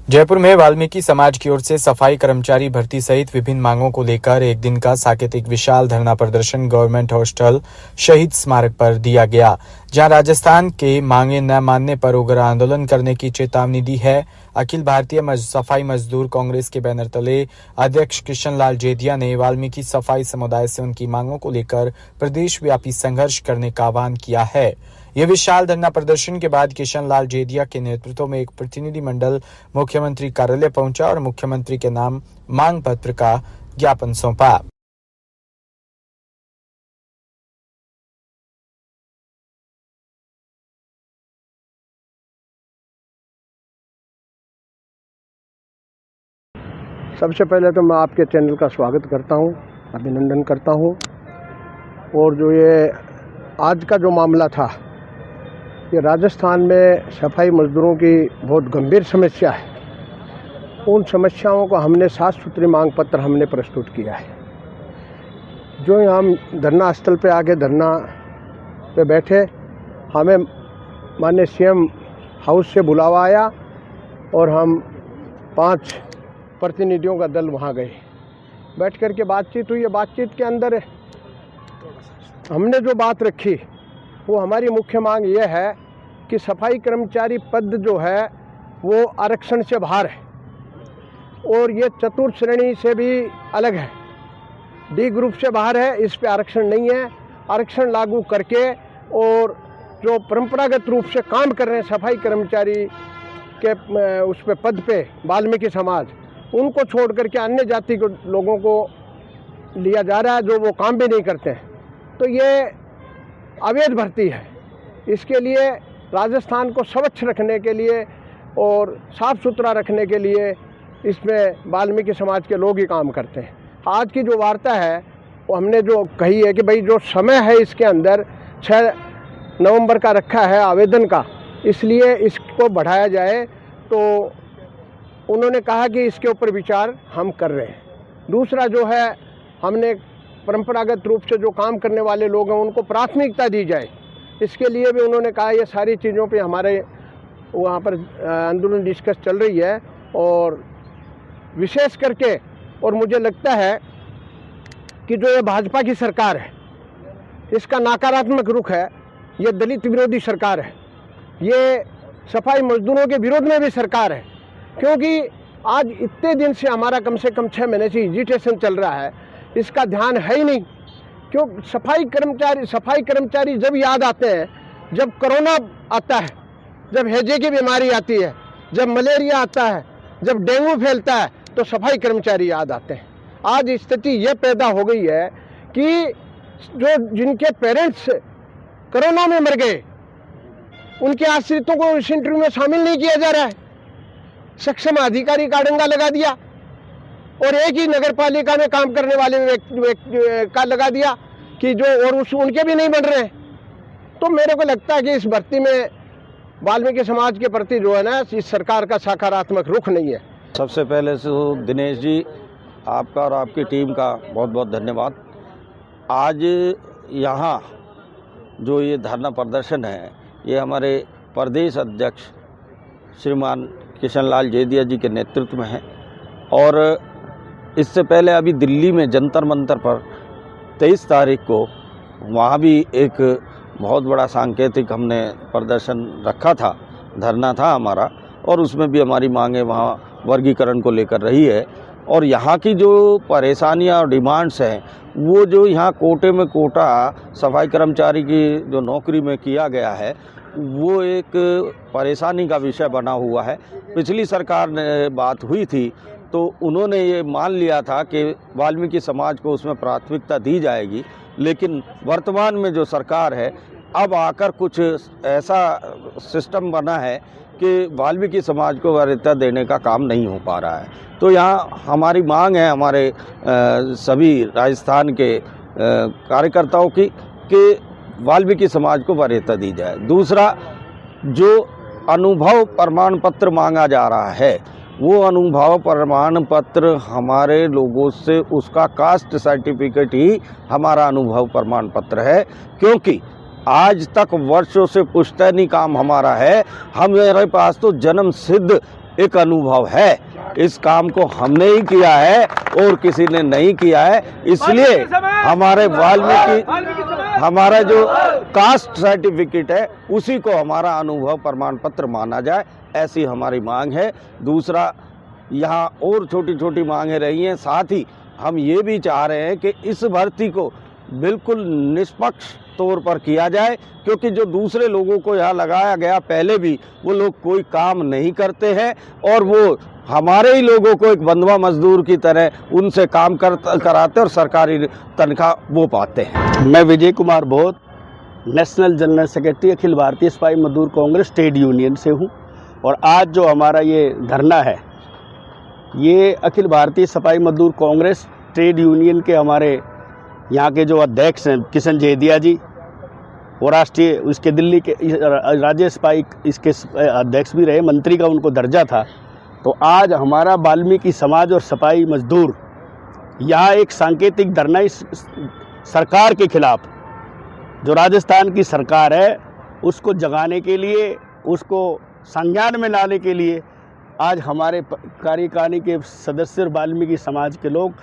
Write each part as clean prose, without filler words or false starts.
जयपुर में वाल्मीकि समाज की ओर से सफाई कर्मचारी भर्ती सहित विभिन्न मांगों को लेकर एक दिन का सांकेतिक विशाल धरना प्रदर्शन गवर्नमेंट हॉस्टल शहीद स्मारक पर दिया गया, जहां राजस्थान के मांगे न मानने पर उग्र आंदोलन करने की चेतावनी दी है। अखिल भारतीय सफाई मजदूर कांग्रेस के बैनर तले अध्यक्ष किशन लाल जेदिया ने वाल्मीकि सफाई समुदाय से उनकी मांगों को लेकर प्रदेश व्यापी संघर्ष करने का आह्वान किया है। यह विशाल धरना प्रदर्शन के बाद किशन लाल जेदिया के नेतृत्व में एक प्रतिनिधिमंडल मुख्यमंत्री कार्यालय पहुंचा और मुख्यमंत्री के नाम मांग पत्र का ज्ञापन सौंपा। सबसे पहले तो मैं आपके चैनल का स्वागत करता हूं, अभिनंदन करता हूं। और जो ये आज का जो मामला था, ये राजस्थान में सफाई मजदूरों की बहुत गंभीर समस्या है। उन समस्याओं को हमने 7 सूत्री मांग पत्र हमने प्रस्तुत किया है। जो हम धरना स्थल पे आके धरना पे बैठे, हमें माननीय सीएम हाउस से बुलावा आया और हम 5 प्रतिनिधियों का दल वहाँ गए। बैठ कर के बातचीत हुई। बातचीत के अंदर हमने जो बात रखी, वो हमारी मुख्य मांग ये है कि सफाई कर्मचारी पद जो है वो आरक्षण से बाहर है और ये चतुर्थ श्रेणी से भी अलग है, डी ग्रुप से बाहर है। इस पे आरक्षण नहीं है। आरक्षण लागू करके और जो परंपरागत रूप से काम कर रहे हैं सफाई कर्मचारी के उस पे पद पे वाल्मीकि समाज, उनको छोड़ करके अन्य जाति के लोगों को लिया जा रहा है जो वो काम भी नहीं करते हैं। तो ये अवैध भर्ती है। इसके लिए राजस्थान को स्वच्छ रखने के लिए और साफ सुथरा रखने के लिए इसमें वाल्मीकि समाज के लोग ही काम करते हैं। आज की जो वार्ता है वो हमने जो कही है कि भाई जो समय है इसके अंदर 6 नवंबर का रखा है आवेदन का, इसलिए इसको बढ़ाया जाए। तो उन्होंने कहा कि इसके ऊपर विचार हम कर रहे हैं। दूसरा जो है, हमने परंपरागत रूप से जो काम करने वाले लोग हैं उनको प्राथमिकता दी जाए। इसके लिए भी उन्होंने कहा ये सारी चीज़ों पे हमारे वहाँ पर आंदोलन डिस्कस चल रही है। और विशेष करके और मुझे लगता है कि जो ये भाजपा की सरकार है, इसका नकारात्मक रुख है। ये दलित विरोधी सरकार है, ये सफाई मजदूरों के विरोध में भी सरकार है। क्योंकि आज इतने दिन से हमारा कम से कम 6 महीने से एजिटेशन चल रहा है, इसका ध्यान है ही नहीं। क्यों? सफाई कर्मचारी जब याद आते हैं जब कोरोना आता है, जब हैजे की बीमारी आती है, जब मलेरिया आता है, जब डेंगू फैलता है, तो सफाई कर्मचारी याद आते हैं। आज स्थिति यह पैदा हो गई है कि जो जिनके पेरेंट्स कोरोना में मर गए, उनके आश्रितों को इस इंटरव्यू में शामिल नहीं किया जा रहा है। सक्षम अधिकारी का डंगा लगा दिया और एक ही नगर पालिका में काम करने वाले व्यक्ति का लगा दिया कि जो और उनके भी नहीं बन रहे हैं। तो मेरे को लगता है कि इस भर्ती में वाल्मीकि समाज के प्रति जो है ना, इस सरकार का सकारात्मक रुख नहीं है। सबसे पहले तो दिनेश जी, आपका और आपकी टीम का बहुत बहुत धन्यवाद। आज यहाँ जो ये धरना प्रदर्शन है, ये हमारे प्रदेश अध्यक्ष श्रीमान किशन लाल जेदिया जी के नेतृत्व में है। और इससे पहले अभी दिल्ली में जंतर मंतर पर 23 तारीख को वहाँ भी एक बहुत बड़ा सांकेतिक हमने प्रदर्शन रखा था, धरना था हमारा, और उसमें भी हमारी मांगें वहाँ वर्गीकरण को लेकर रही है। और यहाँ की जो परेशानियाँ और डिमांड्स हैं, वो जो यहाँ कोटे में कोटा सफाई कर्मचारी की जो नौकरी में किया गया है, वो एक परेशानी का विषय बना हुआ है। पिछली सरकार ने बात हुई थी तो उन्होंने ये मान लिया था कि वाल्मीकि समाज को उसमें प्राथमिकता दी जाएगी, लेकिन वर्तमान में जो सरकार है, अब आकर कुछ ऐसा सिस्टम बना है कि वाल्मीकि समाज को वरीयता देने का काम नहीं हो पा रहा है। तो यहाँ हमारी मांग है हमारे सभी राजस्थान के कार्यकर्ताओं की कि वाल्मीकि समाज को वरीयता दी जाए। दूसरा, जो अनुभव प्रमाण पत्र मांगा जा रहा है, वो अनुभव प्रमाण पत्र हमारे लोगों से, उसका कास्ट सर्टिफिकेट ही हमारा अनुभव प्रमाण पत्र है। क्योंकि आज तक वर्षों से पुश्तैनी काम हमारा है। हमारे पास तो जन्म सिद्ध एक अनुभव है। इस काम को हमने ही किया है और किसी ने नहीं किया है, इसलिए हमारे वाल्मीकि हमारा जो कास्ट सर्टिफिकेट है उसी को हमारा अनुभव प्रमाण पत्र माना जाए, ऐसी हमारी मांग है। दूसरा, यहाँ और छोटी छोटी मांगें रही हैं, साथ ही हम ये भी चाह रहे हैं कि इस भर्ती को बिल्कुल निष्पक्ष तौर पर किया जाए, क्योंकि जो दूसरे लोगों को यहाँ लगाया गया पहले भी वो लोग कोई काम नहीं करते हैं और वो हमारे ही लोगों को एक बंधुआ मजदूर की तरह उनसे काम कराते और सरकारी तनख्वाह वो पाते हैं। मैं विजय कुमार बोध, national general secretary Akhil Bharatiya सिपाही मजदूर कांग्रेस ट्रेड यूनियन से हूँ। और आज जो हमारा ये धरना है, ये अखिल भारतीय सिपाही मजदूर कांग्रेस ट्रेड यूनियन के हमारे यहाँ के जो अध्यक्ष हैं किशन जहेदिया जी, वो राष्ट्रीय उसके दिल्ली के राज्य सिपाही इसके अध्यक्ष भी रहे, मंत्री का उनको दर्जा था। तो आज हमारा वाल्मीकि समाज और सिपाही मजदूर यहाँ एक सांकेतिक धरना इस सरकार के खिलाफ, जो राजस्थान की सरकार है उसको जगाने के लिए, उसको संज्ञान में लाने के लिए आज हमारे कार्यकारिणी के सदस्य वाल्मीकि समाज के लोग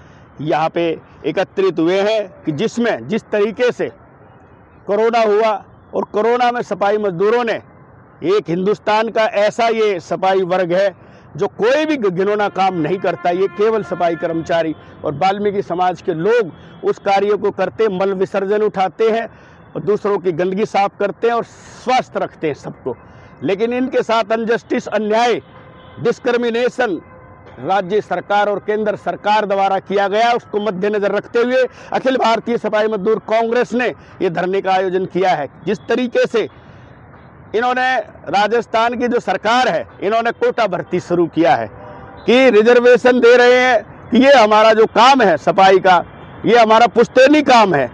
यहाँ पे एकत्रित हुए हैं कि जिसमें जिस तरीके से कोरोना हुआ और कोरोना में सिपाही मजदूरों ने, एक हिंदुस्तान का ऐसा ये सिपाही वर्ग है जो कोई भी घिनौना काम नहीं करता, ये केवल सिपाही कर्मचारी और वाल्मीकि समाज के लोग उस कार्य को करते, मल विसर्जन उठाते हैं और दूसरों की गंदगी साफ करते हैं और स्वस्थ रखते हैं सबको। लेकिन इनके साथ अनजस्टिस, अन्याय, डिस्क्रिमिनेशन राज्य सरकार और केंद्र सरकार द्वारा किया गया, उसको मद्देनजर रखते हुए अखिल भारतीय सिपाही मजदूर कांग्रेस ने ये धरने का आयोजन किया है। जिस तरीके से इन्होंने राजस्थान की जो सरकार है, इन्होंने कोटा भर्ती शुरू किया है कि रिजर्वेशन दे रहे हैं कि ये हमारा जो काम है सिपाही का, ये हमारा पुश्तैनी काम है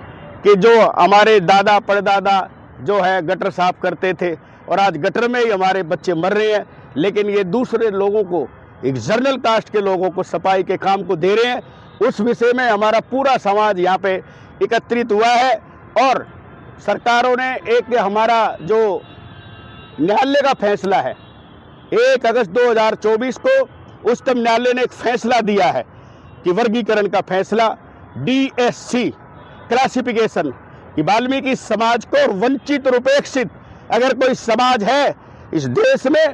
कि जो हमारे दादा परदादा जो है गटर साफ करते थे और आज गटर में ही हमारे बच्चे मर रहे हैं, लेकिन ये दूसरे लोगों को, एक जनरल कास्ट के लोगों को सफाई के काम को दे रहे हैं। उस विषय में हमारा पूरा समाज यहाँ पे एकत्रित हुआ है और सरकारों ने एक हमारा जो न्यायालय का फैसला है 1 अगस्त 2024 को उच्चतम न्यायालय ने एक फैसला दिया है कि वर्गीकरण का फैसला DSC क्लासिफिकेशन कि वाल्मीकि समाज को वंचित और उपेक्षित अगर कोई समाज है इस देश में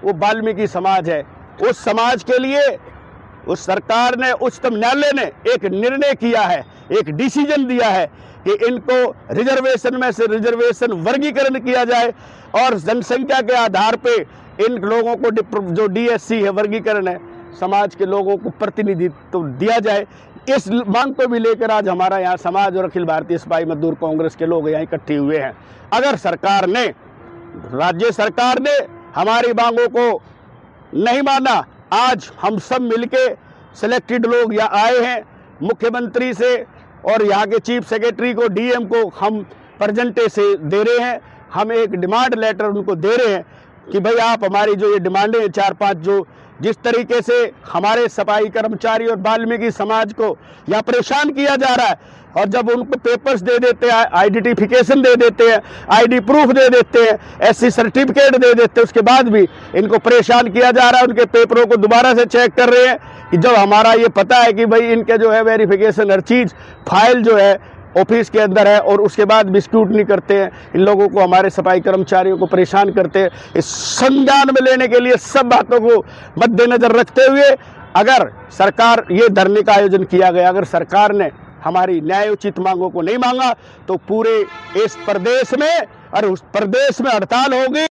वो वाल्मीकि समाज है। उस समाज के लिए उस सरकार ने, उच्चतम न्यायालय ने एक निर्णय किया है, एक डिसीजन दिया है कि इनको रिजर्वेशन में से रिजर्वेशन वर्गीकरण किया जाए और जनसंख्या के आधार पे इन लोगों को जो DSC है वर्गीकरण है, समाज के लोगों को प्रतिनिधित्व दिया जाए। इस मांग को भी लेकर आज हमारा यहाँ समाज और अखिल भारतीय सिपाही मजदूर कांग्रेस के लोग यहाँ इकट्ठे हुए हैं। अगर सरकार ने, राज्य सरकार ने हमारी मांगों को नहीं माना, आज हम सब मिलके सिलेक्टेड लोग यहाँ आए हैं, मुख्यमंत्री से और यहाँ के चीफ सेक्रेटरी को, DM को हम प्रेजेंटे से दे रहे हैं। हम एक डिमांड लेटर उनको दे रहे हैं कि भाई आप हमारी जो ये डिमांडें 4-5 जो जिस तरीके से हमारे सफाई कर्मचारी और वाल्मीकि समाज को यहाँ परेशान किया जा रहा है और जब उनको पेपर्स दे देते हैं, आइडेंटिफिकेशन दे देते हैं, ID प्रूफ दे देते हैं, SC सर्टिफिकेट दे देते हैं, उसके बाद भी इनको परेशान किया जा रहा है। उनके पेपरों को दोबारा से चेक कर रहे हैं कि जब हमारा ये पता है कि भाई इनके जो है वेरिफिकेशन हर चीज़ फाइल जो है ऑफिस के अंदर है और उसके बाद भी स्क्रूटनी करते हैं, इन लोगों को, हमारे सफाई कर्मचारियों को परेशान करते हैं। इस संज्ञान में लेने के लिए सब बातों को मद्देनजर रखते हुए अगर सरकार ये धरने का आयोजन किया गया, अगर सरकार ने हमारी न्यायोचित मांगों को नहीं मांगा तो पूरे इस प्रदेश में और उस प्रदेश में हड़ताल होगी।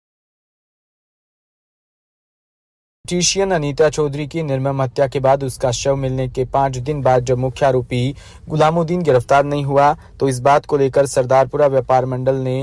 टिशियन अनीता चौधरी की निर्मम हत्या के बाद उसका शव मिलने के 5 दिन बाद जब मुख्य आरोपी गुलामुद्दीन गिरफ्तार नहीं हुआ तो इस बात को लेकर सरदारपुरा व्यापार मंडल ने